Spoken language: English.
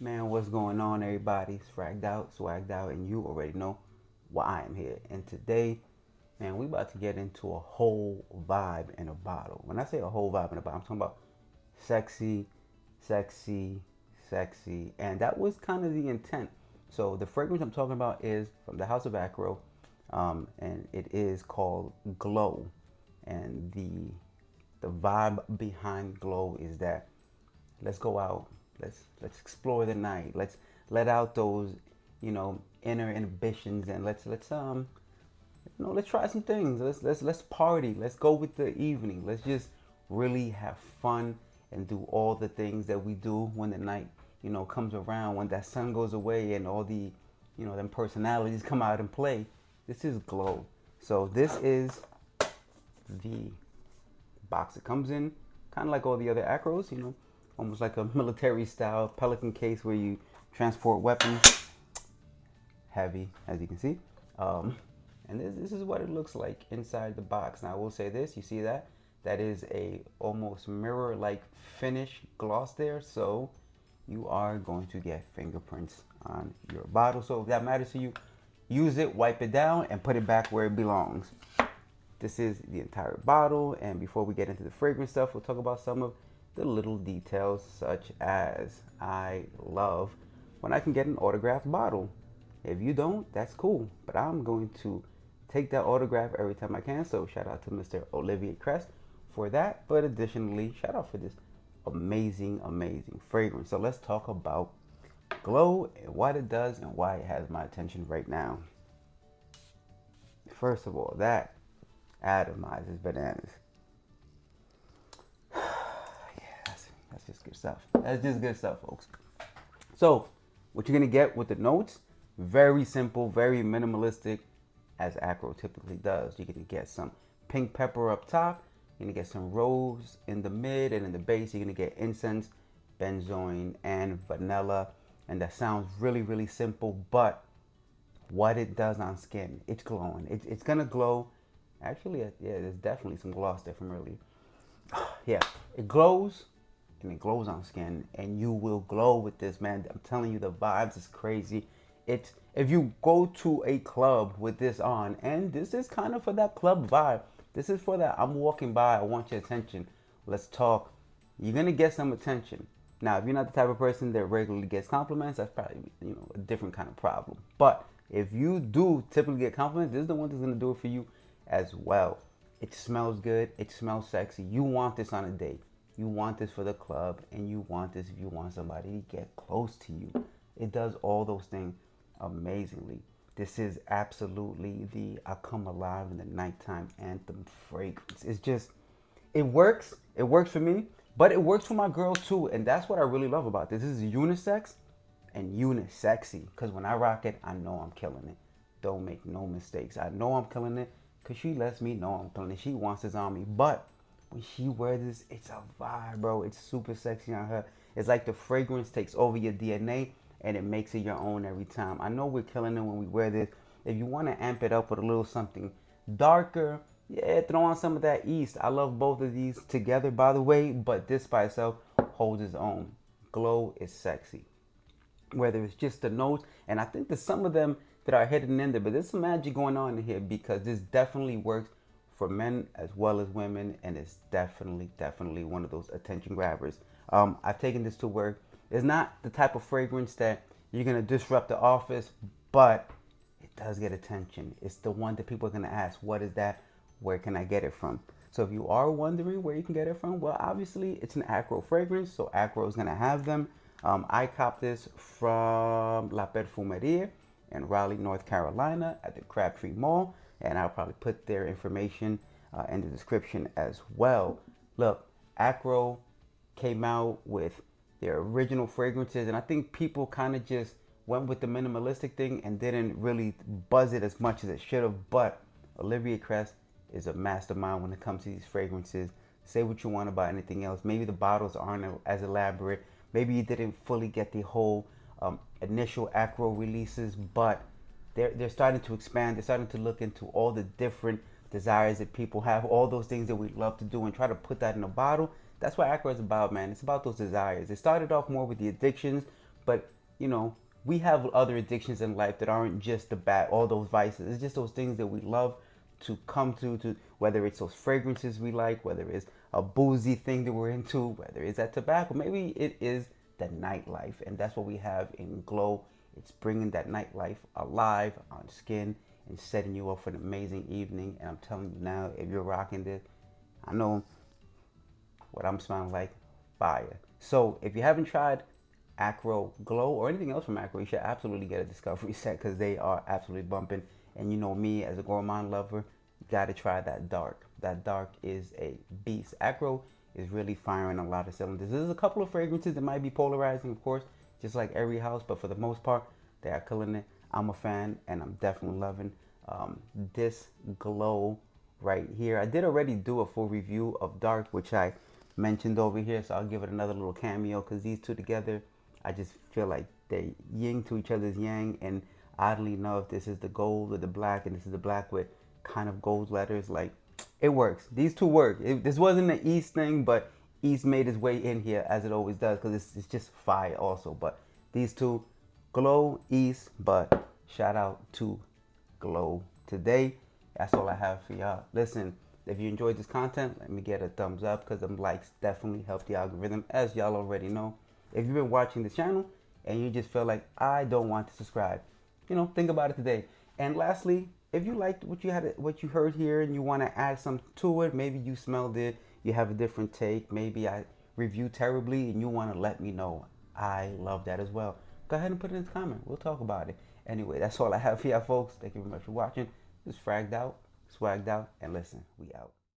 Man, what's going on, everybody? Fragged out, swagged out, and you already know why I'm here. And today, man, we about to get into a whole vibe in a bottle. When I say a whole vibe in a bottle, I'm talking about sexy, sexy, sexy, and that was kind of the intent. So the fragrance I'm talking about is from the House of Akro, and it is called Glow. And the vibe behind Glow is that let's go out, let's explore the night, let's let out those inner inhibitions, and let's try some things. Let's party, let's go with the evening, let's just really have fun and do all the things that we do when the night comes around, when that sun goes away and all the them personalities come out and play. This is Glow. So this is the box it comes in, kind of like all the other Acros, almost like a military style Pelican case where you transport weapons. Heavy, as you can see. And this is what it looks like inside the box. Now I will say this, you see that? That is a almost mirror-like finish gloss there. So you are going to get fingerprints on your bottle. So if that matters to you, use it, wipe it down, and put it back where it belongs. This is the entire bottle, and before we get into the fragrance stuff, we'll talk about some of the little details, such as I love when I can get an autographed bottle. If you don't, that's cool, but I'm going to take that autograph every time I can. So shout out to Mr. Olivier Crest for that, but additionally, shout out for this amazing, amazing fragrance. So let's talk about Glow and what it does and why it has my attention right now. First of all, that atomizes bananas. That's just good stuff. That's just good stuff, folks. So, what you're gonna get with the notes, very simple, very minimalistic, as Akro typically does. You're gonna get some pink pepper up top. You're gonna get some rose in the mid, and in the base, you're gonna get incense, benzoin, and vanilla. And that sounds really, really simple, but what it does on skin, it's glowing. It's gonna glow. Actually, yeah, there's definitely some gloss there from earlier. Yeah, it glows, and it glows on skin, and you will glow with this, man. I'm telling you, the vibes is crazy. It's, if you go to a club with this on, and this is kind of for that club vibe. This is for that I'm walking by, I want your attention. Let's talk. You're gonna get some attention. Now, if you're not the type of person that regularly gets compliments, that's probably a different kind of problem. But if you do typically get compliments, this is the one that's gonna do it for you as well. It smells good. It smells sexy. You want this on a date. You want this for the club, and you want this if you want somebody to get close to you. It does all those things amazingly. This is absolutely the I come alive in the nighttime anthem fragrance. It's just, it works. It works for me, but it works for my girl too, and that's what I really love about this. This is unisex and unisexy, because when I rock it, I know I'm killing it. Don't make no mistakes. I know I'm killing it because she lets me know I'm killing it. She wants this on me, but when she wears this, it's a vibe, bro. It's super sexy on her. It's like the fragrance takes over your DNA and it makes it your own every time. I know we're killing it when we wear this. If you want to amp it up with a little something darker, yeah, throw on some of that East. I love both of these together, by the way, but this by itself holds its own. Glow is sexy. Whether it's just the notes, and I think there's some of them that are hidden in there, but there's some magic going on in here because this definitely works for men as well as women, and it's definitely one of those attention grabbers. I've taken this to work. It's not the type of fragrance that you're gonna disrupt the office, but it does get attention. It's the one that people are gonna ask, what is that? Where can I get it from? So if you are wondering where you can get it from, well, obviously it's an Akro fragrance, so Akro is gonna have them. I copped this from La Perfumeria in Raleigh, North Carolina at the Crabtree Mall, and I'll probably put their information in the description as well. Look, Akro came out with their original fragrances, and I think people kind of just went with the minimalistic thing and didn't really buzz it as much as it should have. But Olivier Crest is a mastermind when it comes to these fragrances. Say what you want about anything else. Maybe the bottles aren't as elaborate. Maybe you didn't fully get the whole initial Akro releases, but they're starting to expand. They're starting to look into all the different desires that people have, all those things that we love to do, and try to put that in a bottle. That's what Akro is about, man. It's about those desires. It started off more with the addictions, But you know, we have other addictions in life that aren't just the bad, all those vices. It's just those things that we love to come to whether it's those fragrances we like, whether it's a boozy thing that we're into, whether it's that tobacco, maybe it is the nightlife, and that's what we have in Glow. It's bringing that nightlife alive on skin and setting you up for an amazing evening. And I'm telling you now, if you're rocking this, I know what I'm smelling like, fire. So if you haven't tried Akro Glow or anything else from Akro, you should absolutely get a discovery set because they are absolutely bumping. And you know me as a gourmand lover, you gotta try that dark. That dark is a beast. Akro is really firing a lot of cylinders. There's a couple of fragrances that might be polarizing, of course, just like every house, but for the most part, they are killing it. I'm a fan, and I'm definitely loving this Glow right here. I did already do a full review of dark, which I mentioned over here, so I'll give it another little cameo because these two together, I just feel like they yin to each other's yang. And oddly enough, this is the gold with the black, and this is the black with kind of gold letters. Like, it works. These two work. This wasn't an East thing, but East made its way in here as it always does because it's just fire also. But these two, Glow, East, but shout out to Glow today. That's all I have for y'all. Listen, if you enjoyed this content, let me get a thumbs up because them likes definitely help the algorithm, as y'all already know. If you've been watching this channel and you just feel like I don't want to subscribe, you know, think about it today. And lastly, if you liked what you heard here and you want to add some to it, maybe you smelled it, you have a different take, maybe I reviewed terribly and you want to let me know, I love that as well. Go ahead and put it in the comment. We'll talk about it. Anyway, that's all I have for y'all folks. Thank you very much for watching. This is Fragged Out, Swagged Out, and listen, we out.